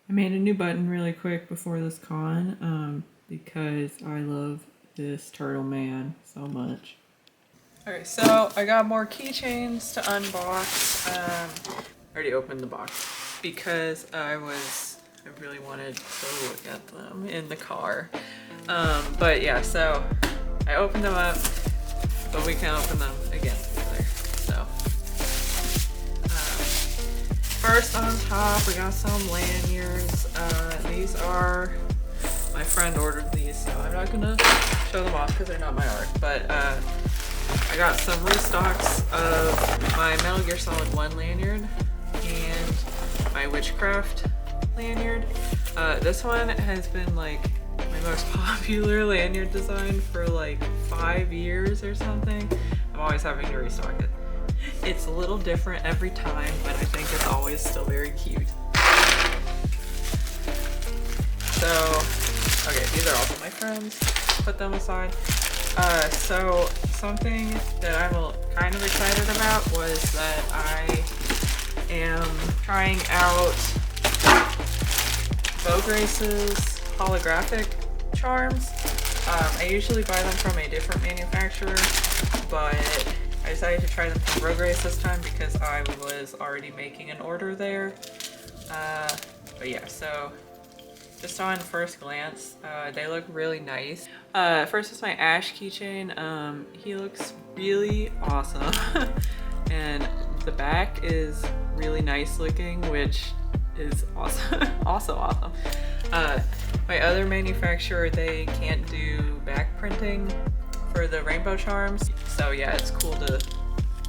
I made a new button really quick before this con because I love this turtle man so much. Okay, so I got more keychains to unbox. I already opened the box because I really wanted to look at them in the car. But yeah, so I opened them up, but we can open them again together. So first on top, we got some lanyards. These are, my friend ordered these, so I'm not gonna show them off because they're not my art, but I got some restocks of my Metal Gear Solid 1 lanyard and my Witchcraft lanyard. This one has been like my most popular lanyard design for like 5 years or something. I'm always having to restock it. It's a little different every time, but I think it's always still very cute. So, okay, these are also my friends. Put them aside. So something that I'm kind of excited about was that I am trying out Vograce's holographic charms. I usually buy them from a different manufacturer, but I decided to try them from Vograce this time because I was already making an order there. But yeah, so just on first glance, they look really nice. First is my Ash keychain. He looks really awesome. And the back is really nice looking, which is awesome. Also awesome. My other manufacturer, they can't do back printing for the rainbow charms. So yeah, it's cool to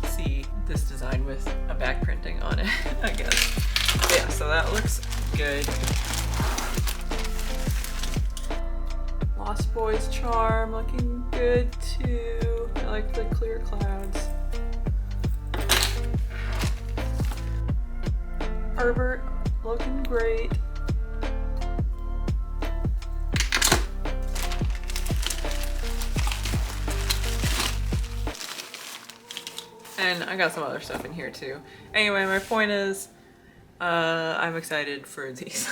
see this design with a back printing on it, I guess. But yeah, so that looks good. Lost Boys charm looking good too. I like the clear clouds. Herbert looking great. And I got some other stuff in here too. Anyway, my point is, I'm excited for these,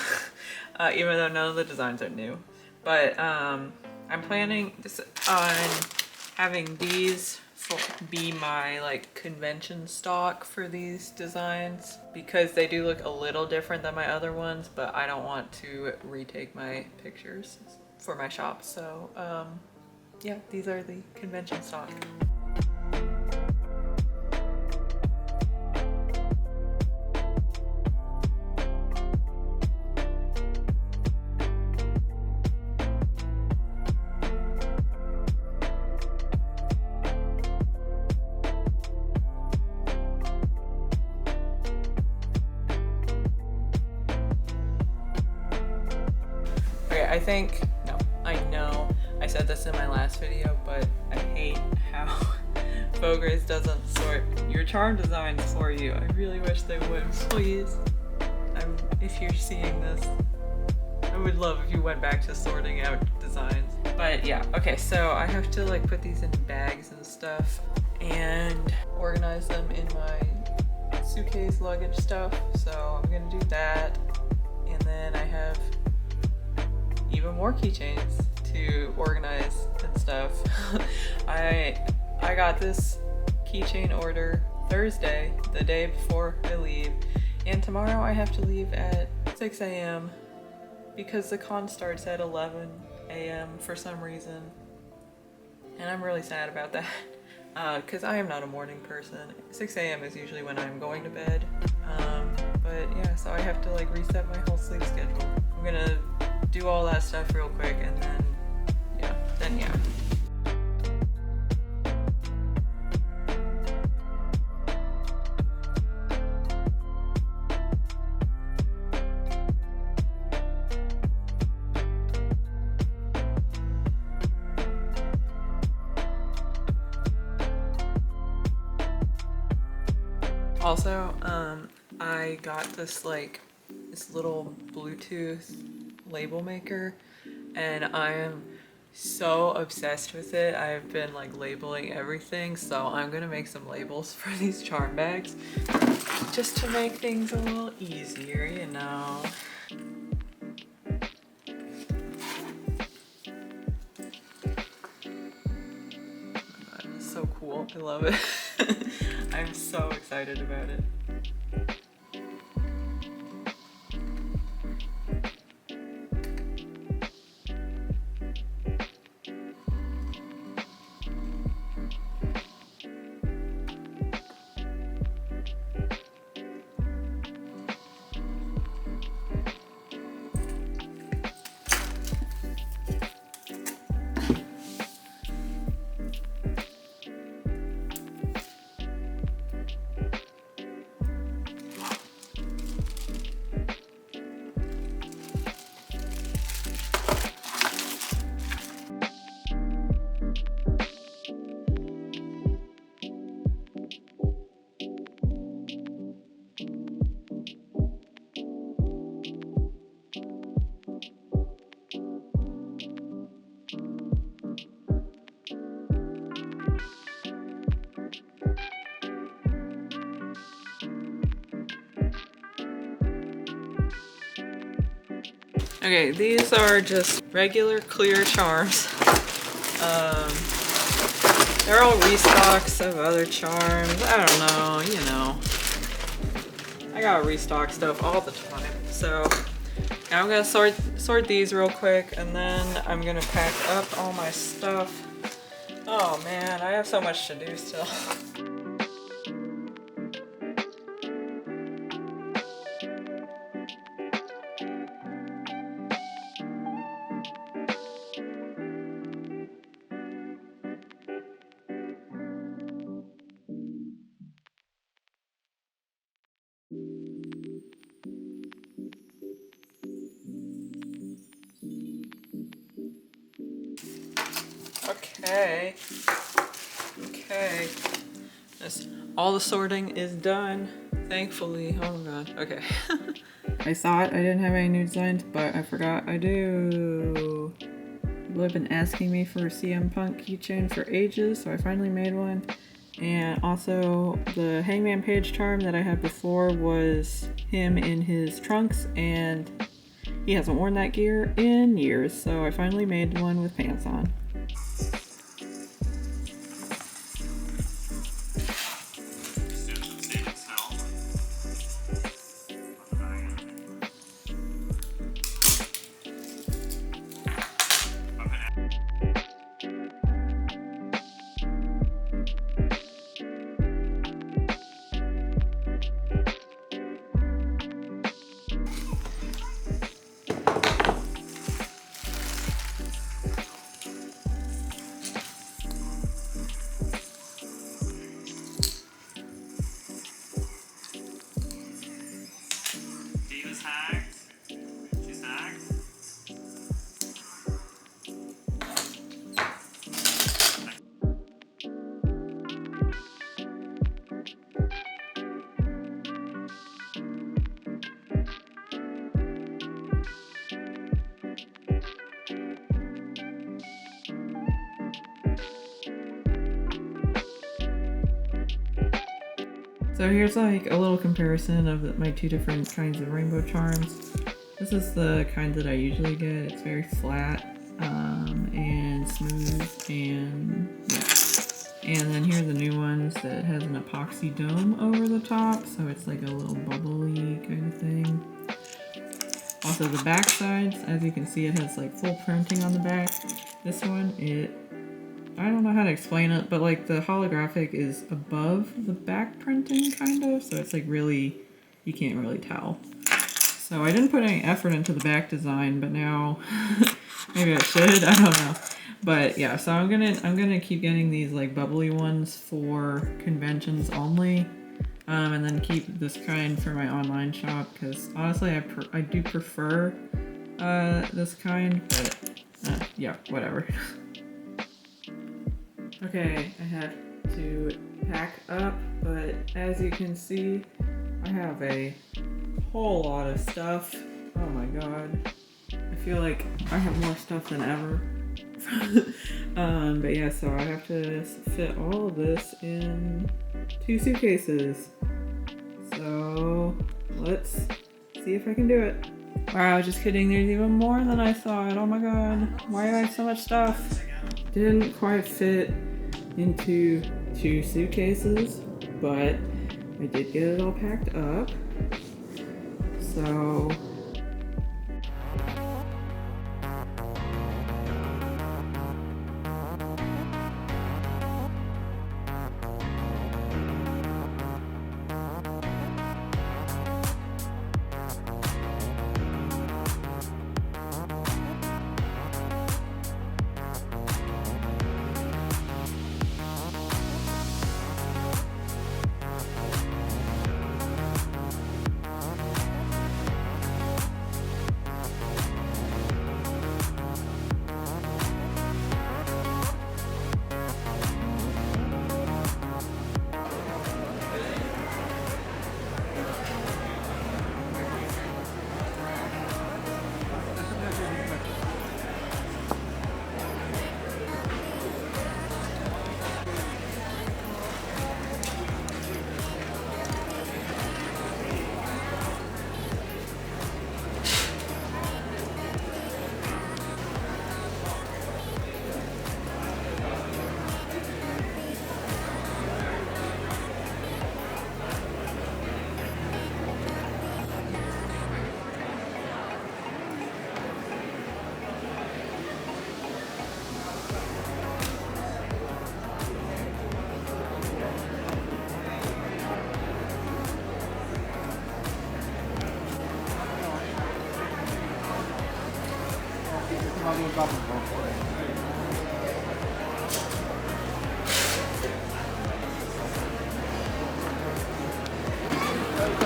even though none of the designs are new. But I'm planning on having these be my like convention stock for these designs because they do look a little different than my other ones, but I don't want to retake my pictures for my shop. So yeah, these are the convention stock. I know I said this in my last video, but I hate how Vograce doesn't sort your charm designs for you. I really wish they would, please. If you're seeing this, I would love if you went back to sorting out designs. But yeah, okay, so I have to like put these in bags and stuff and organize them in my suitcase luggage stuff. So I'm gonna do that. And then I have even more keychains to organize and stuff. I got this keychain order Thursday, the day before I leave, and tomorrow I have to leave at 6 a.m. because the con starts at 11 a.m. for some reason, and I'm really sad about that because I am not a morning person. 6 a.m. is usually when I'm going to bed, but yeah, so I have to like reset my whole sleep schedule. I'm gonna do all that stuff real quick and then yeah. Also, I got this little Bluetooth label maker, and I am so obsessed with it. I've been like labeling everything, so I'm gonna make some labels for these charm bags just to make things a little easier, you know. I love it. I'm so excited about it. Okay, these are just regular clear charms. They're all restocks of other charms. I don't know, you know. I gotta restock stuff all the time. So I'm gonna sort these real quick, and then I'm gonna pack up all my stuff. Oh man, I have so much to do still. Okay. All the sorting is done, thankfully. Oh god, okay. I thought I didn't have any new designs, but I forgot I do. People have been asking me for a CM Punk keychain for ages, so I finally made one. And also, the Hangman Page charm that I had before was him in his trunks, and he hasn't worn that gear in years, so I finally made one with pants on. So here's like a little comparison of my two different kinds of rainbow charms. This is the kind that I usually get. It's very flat and smooth, and yeah. And then here are the new ones that has an epoxy dome over the top, so it's like a little bubbly kind of thing. Also the back sides, as you can see, it has like full printing on the back. This one, I don't know how to explain it, but like the holographic is above the back printing kind of, so it's like really, you can't really tell. So I didn't put any effort into the back design, but now maybe I should, I don't know. But yeah, so I'm gonna keep getting these like bubbly ones for conventions only, and then keep this kind for my online shop, because honestly I do prefer this kind, but yeah, whatever. Okay, I have to pack up, but as you can see, I have a whole lot of stuff. Oh my god. I feel like I have more stuff than ever. But yeah, so I have to fit all of this in 2 suitcases. So let's see if I can do it. Wow, just kidding, there's even more than I thought. Oh my god, why do I have so much stuff? Didn't quite fit into 2 suitcases, but I did get it all packed up. So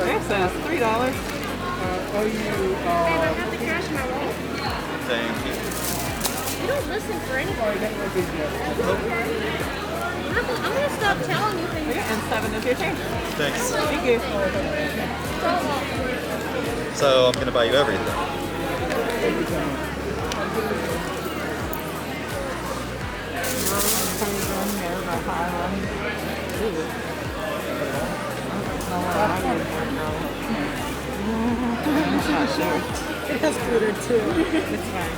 it says $3. Babe, I have the cash in my wallet. Thank you. You don't listen for anything. I'm gonna stop telling you things. And 7 is your change. Thanks. Thank you. So I'm gonna buy you everything. I'm not sure. It has glitter too. It's fine.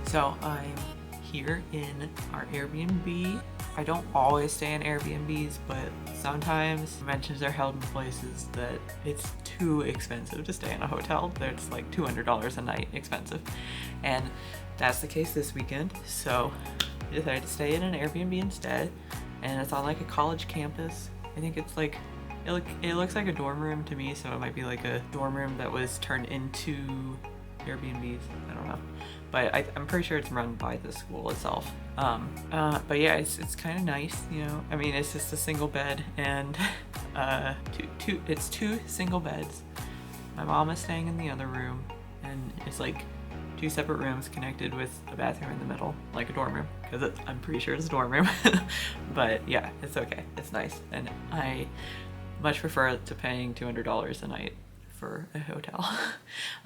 So I'm here in our Airbnb. I don't always stay in Airbnbs, but sometimes conventions are held in places that it's too expensive to stay in a hotel. It's like $200 a night expensive. And that's the case this weekend. So I decided to stay in an Airbnb instead. And it's on like a college campus. I think it's like, it looks like a dorm room to me. So it might be like a dorm room that was turned into Airbnbs. I don't know. But I'm pretty sure it's run by the school itself. But yeah, it's kind of nice, you know. I mean, it's just a single bed and it's 2 single beds. My mom is staying in the other room, and it's like 2 separate rooms connected with a bathroom in the middle, like a dorm room, because I'm pretty sure it's a dorm room. But yeah, it's okay. It's nice, and I much prefer to paying $200 a night for a hotel.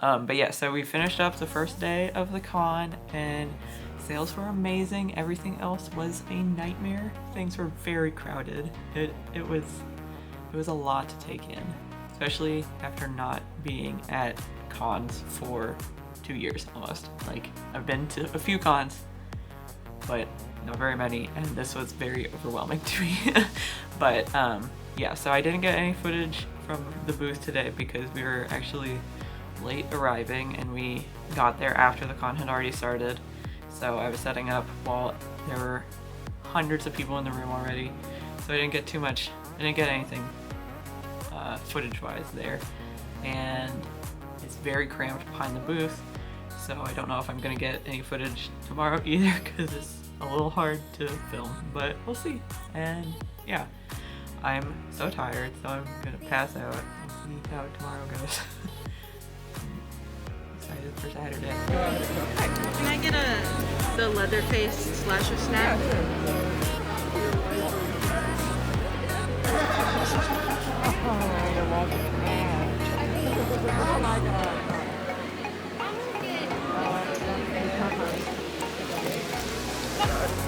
But yeah, so we finished up the first day of the con, and sales were amazing. Everything else was a nightmare. Things were very crowded. It was a lot to take in, especially after not being at cons for 2 years almost. Like, I've been to a few cons, but not very many, and this was very overwhelming to me. But yeah, so I didn't get any footage from the booth today because we were actually late arriving, and we got there after the con had already started. So I was setting up while there were hundreds of people in the room already. So I didn't get anything footage-wise there. And it's very cramped behind the booth, so I don't know if I'm gonna get any footage tomorrow either, because it's a little hard to film, but we'll see. And yeah, I'm so tired, so I'm gonna pass out and see how tomorrow goes. I'm excited for Saturday. Can I get the Leatherface slasher snack? Oh, you're welcome. Oh my god.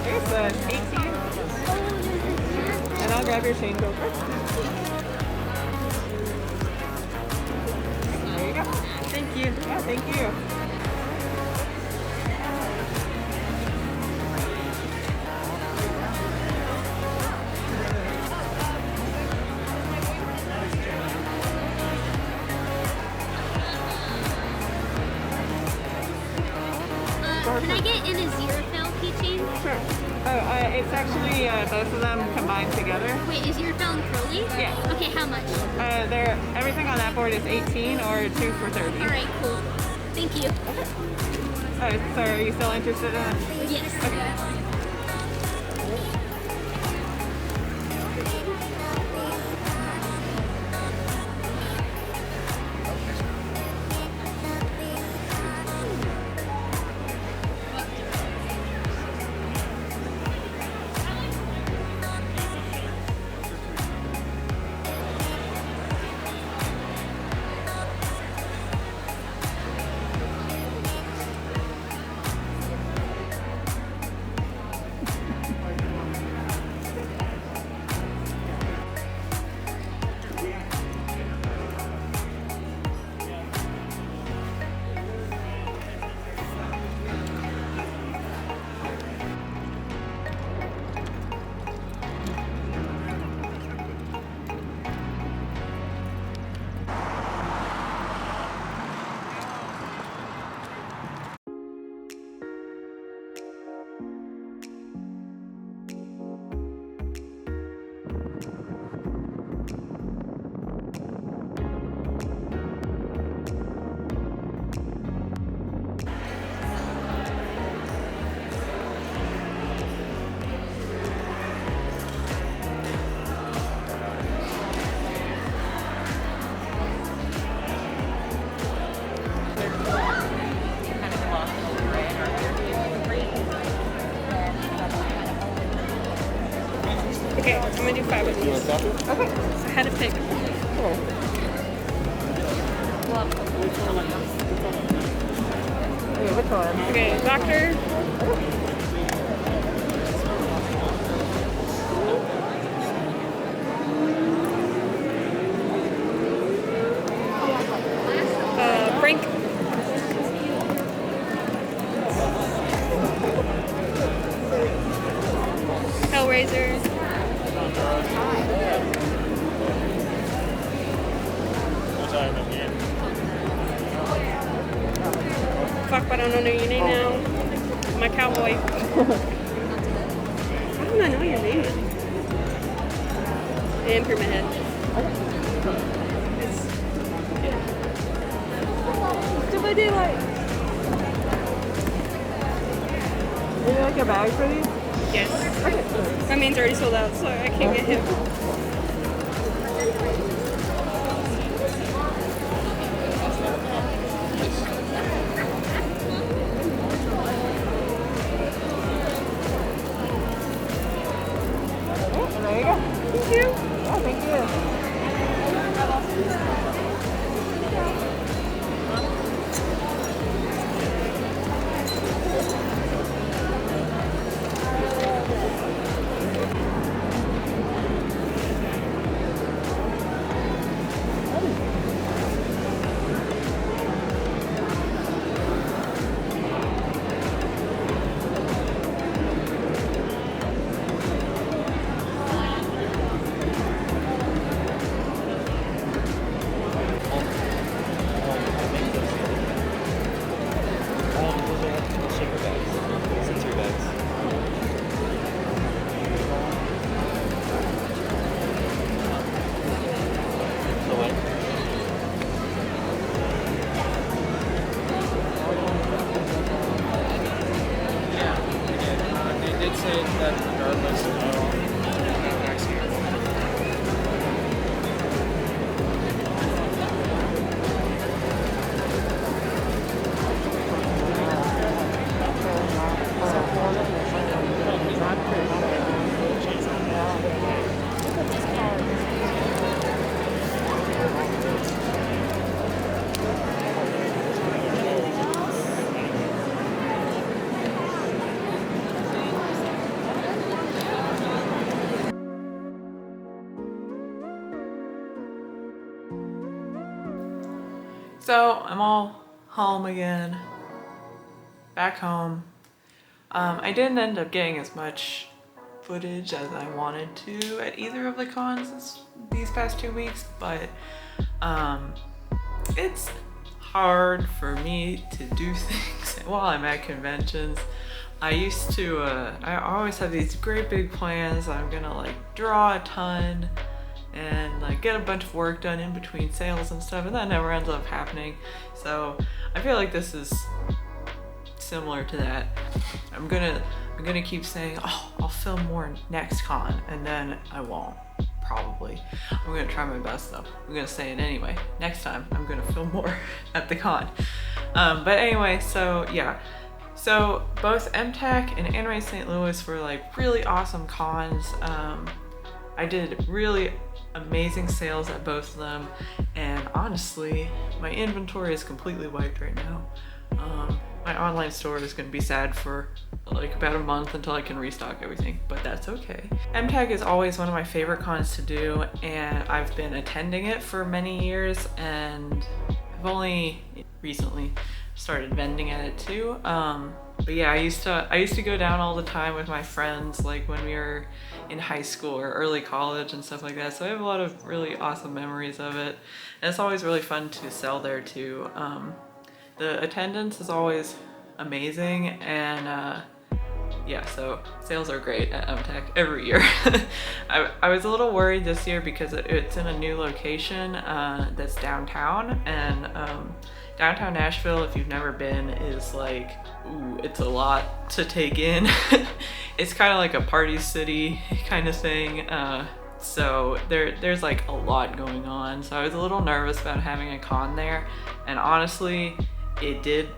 Here's the 18. And I'll grab your change over. There you go. Thank you. Yeah, thank you. It's actually both of them combined together. Wait, is your phone curly? Yeah. Okay, how much? Everything on that board is 18 or 2 for 30. All right, cool. Thank you. So are you still interested in it? Yes. Okay. Okay, I'm gonna do 5 of these. Okay. So I had to pick. Which one? Okay, doctor. Frank. Hellraiser. Fuck, but I don't know your name now. My cowboy. How do I know your name? And Pyramid Head. What do I do like? Is there like a bag for these? Yes. Okay. That means already sold out, so I can't get him. There you go. Thank you. Yeah, thank you. So I'm all home again, back home. I didn't end up getting as much footage as I wanted to at either of the cons these past 2 weeks, but it's hard for me to do things while I'm at conventions. I used to, I always have these great big plans. I'm gonna like draw a ton and like get a bunch of work done in between sales and stuff, and that never ends up happening. So I feel like this is similar to that. I'm gonna keep saying, oh, I'll film more next con, and then I won't. Probably. I'm gonna try my best though. I'm gonna say it anyway. Next time I'm gonna film more at the con. But anyway, so yeah. So both MTAC and Anime St. Louis were like really awesome cons. I did really amazing sales at both of them, and honestly, my inventory is completely wiped right now. My online store is going to be sad for like about a month until I can restock everything, but that's okay. MTAC is always one of my favorite cons to do, and I've been attending it for many years, and I've only recently started vending at it too. But yeah, I used to go down all the time with my friends, like when we were in high school or early college and stuff like that. So I have a lot of really awesome memories of it, and it's always really fun to sell there too. The attendance is always amazing, and yeah, so sales are great at MTAC every year. I was a little worried this year because it's in a new location that's downtown, and downtown Nashville, if you've never been, is like, ooh, it's a lot to take in. It's kind of like a party city kind of thing. So there's like a lot going on. So I was a little nervous about having a con there, and honestly, it did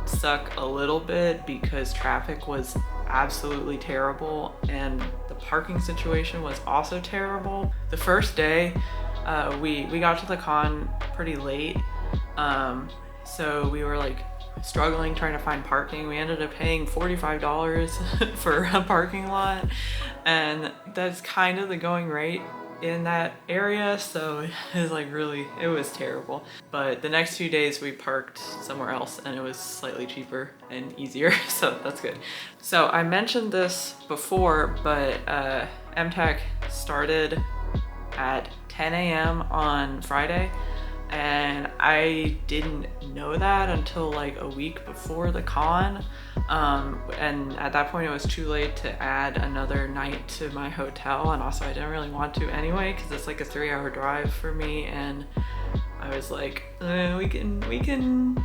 suck a little bit because traffic was absolutely terrible, and the parking situation was also terrible. The first day, we got to the con pretty late, so we were like struggling trying to find parking. We ended up paying $45 for a parking lot, and that's kind of the going rate in that area, so it was terrible. But the next few days we parked somewhere else, and it was slightly cheaper and easier, so that's good. So I mentioned this before, but MTAC started at 10 a.m. on Friday, and I didn't know that until like a week before the con, and at that point it was too late to add another night to my hotel, and also I didn't really want to anyway because it's like a 3-hour drive for me, and I was like, we can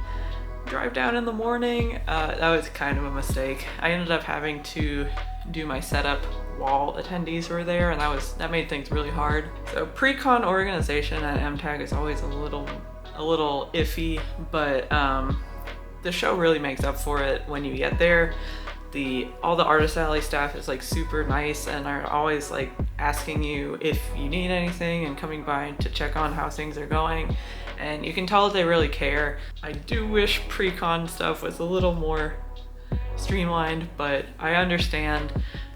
drive down in the morning. That was kind of a mistake. I ended up having to do my setup while attendees were there, and that made things really hard. So pre-con organization at MTAC is always a little iffy, but the show really makes up for it when you get there. All the Artist Alley staff is like super nice and are always like asking you if you need anything and coming by to check on how things are going, and you can tell that they really care. I do wish pre-con stuff was a little more streamlined, but I understand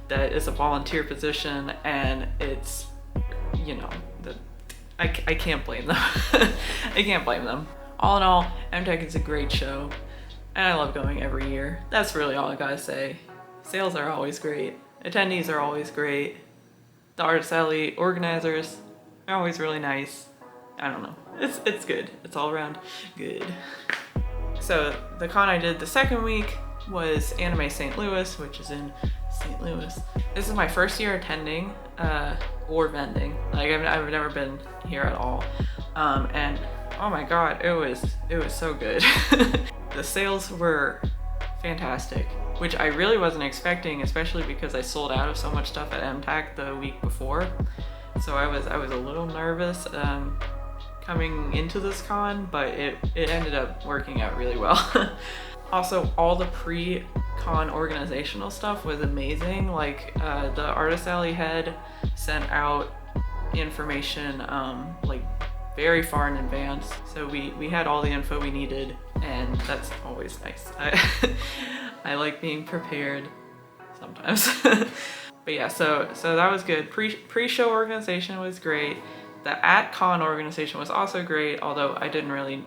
that it's a volunteer position, and it's, you know, I can't blame them. I can't blame them. All in all, MTAC is a great show, and I love going every year. That's really all I gotta say. Sales are always great. Attendees are always great. The Artist Alley organizers are always really nice. I don't know. It's good. It's all around good. So the con I did the second week was Anime St. Louis, which is in St. Louis. This is my first year attending or vending. Like I've never been here at all, and oh my god, it was so good. The sales were fantastic, which I really wasn't expecting, especially because I sold out of so much stuff at MTAC the week before. So I was a little nervous coming into this con, but it ended up working out really well. Also, all the pre-con organizational stuff was amazing. Like the Artist Alley head sent out information like very far in advance, so we had all the info we needed, and that's always nice. I like being prepared sometimes. But yeah, so that was good. Pre-show organization was great. The at-con organization was also great, although we didn't really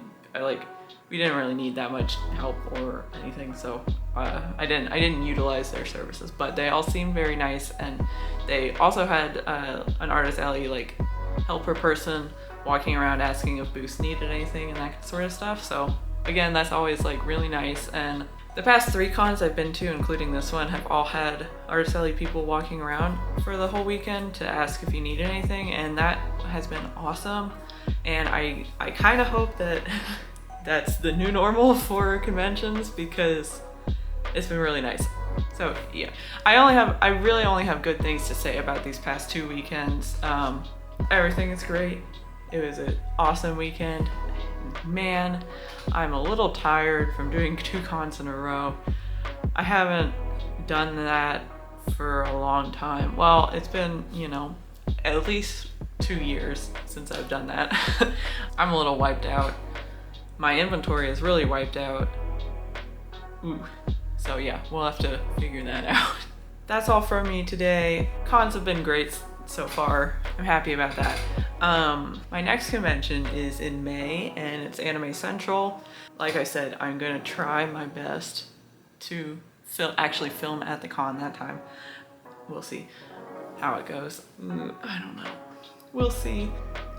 need that much help or anything, so I didn't utilize their services, but they all seemed very nice, and they also had an Artist Alley like helper person walking around asking if booths needed anything and that sort of stuff. So again, that's always like really nice, and The past 3 cons I've been to, including this one, have all had Artist Alley people walking around for the whole weekend to ask if you need anything, and that has been awesome. And I kind of hope that that's the new normal for conventions, because it's been really nice. So yeah, I really only have good things to say about these past 2 weekends. Everything is great. It was an awesome weekend. Man, I'm a little tired from doing 2 cons in a row. I haven't done that for a long time. Well, it's been, you know, at least 2 years since I've done that. I'm a little wiped out. My inventory is really wiped out. Ooh. So yeah, we'll have to figure that out. That's all from me today. Cons have been great so far. I'm happy about that. My next convention is in May, and it's Anime Central. Like I said, I'm gonna try my best to actually film at the con that time. We'll see how it goes. I don't know. We'll see.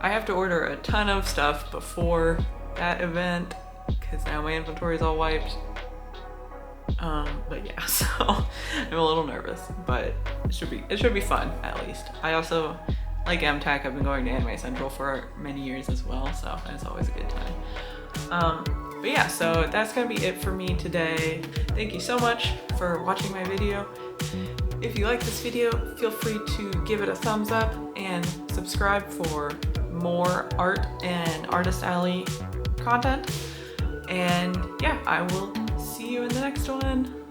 I have to order a ton of stuff before that event because now my inventory is all wiped. But yeah, so I'm a little nervous, but it should be fun at least. I also, like MTAC, I've been going to Anime Central for many years as well, so it's always a good time. But yeah, so that's gonna be it for me today. Thank you so much for watching my video. If you like this video, feel free to give it a thumbs up and subscribe for more art and Artist Alley content. And yeah, I will see you in the next one.